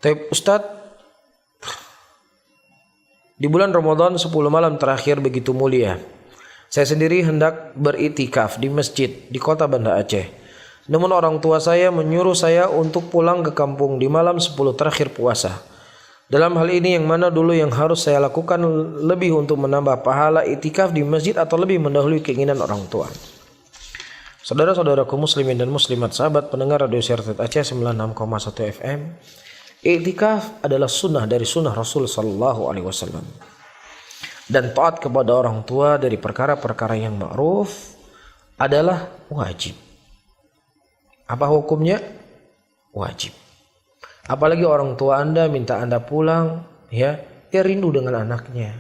Tapi Ustadz, di bulan Ramadan 10 malam terakhir begitu mulia. Saya sendiri hendak beriktikaf di masjid di kota Banda Aceh. Namun orang tua saya menyuruh saya untuk pulang ke kampung di malam 10 terakhir puasa. Dalam hal ini yang mana dulu yang harus saya lakukan, lebih untuk menambah pahala iktikaf di masjid atau lebih mendahului keinginan orang tua? Saudara-saudaraku muslimin dan muslimat, sahabat pendengar Radio Syariat Aceh 96,1 FM. Iktikaf adalah sunnah dari sunnah Rasul sallallahu alaihi wasallam. Dan taat kepada orang tua dari perkara-perkara yang ma'ruf adalah wajib. Apa hukumnya? Wajib. Apalagi orang tua Anda minta Anda pulang, ya, dia rindu dengan anaknya.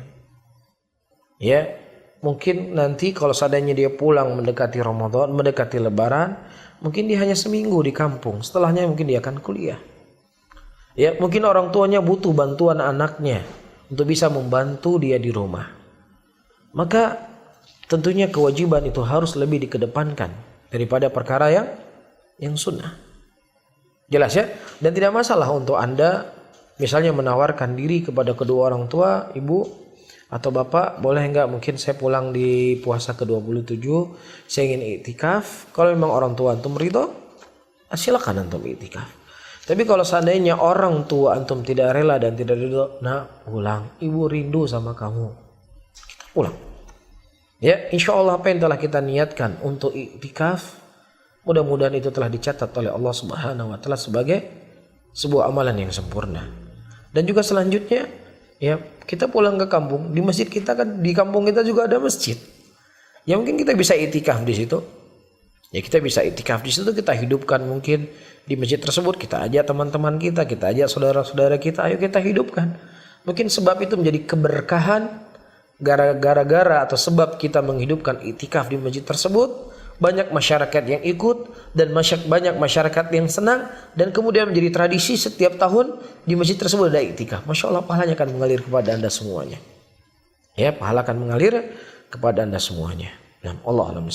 Ya, mungkin nanti kalau seandainya dia pulang mendekati Ramadan, mendekati Lebaran, mungkin dia hanya seminggu di kampung. Setelahnya mungkin dia akan kuliah. Ya, mungkin orang tuanya butuh bantuan anaknya untuk bisa membantu dia di rumah. Maka tentunya kewajiban itu harus lebih dikedepankan daripada perkara yang sunnah. Jelas ya? Dan tidak masalah untuk Anda misalnya menawarkan diri kepada kedua orang tua, ibu atau bapak, boleh enggak mungkin saya pulang di puasa ke-27, saya ingin iktikaf. Kalau memang orang tua antum ridho, silakan antum iktikaf. Tapi kalau seandainya orang tua antum tidak rela dan tidak ridho, nah pulang, ibu rindu sama kamu, kita pulang. Ya, insya Allah apa yang telah kita niatkan untuk iktikaf, mudah-mudahan itu telah dicatat oleh Allah Subhanahu wa Ta'ala sebagai sebuah amalan yang sempurna. Dan juga selanjutnya, ya, kita pulang ke kampung, di masjid kita kan, di kampung kita juga ada masjid. Ya mungkin kita bisa iktikaf di situ. Ya kita bisa iktikaf di situ, kita hidupkan mungkin di masjid tersebut, kita ajak teman-teman kita ajak saudara-saudara kita, ayo kita hidupkan. Mungkin sebab itu menjadi keberkahan gara-gara atau sebab kita menghidupkan iktikaf di masjid tersebut, banyak masyarakat yang ikut dan banyak masyarakat yang senang, dan kemudian menjadi tradisi setiap tahun di masjid tersebut ada iktikaf. Masya Allah, pahalanya akan mengalir kepada Anda semuanya. Ya, pahala akan mengalir kepada Anda semuanya. Nah, Allah a'lam.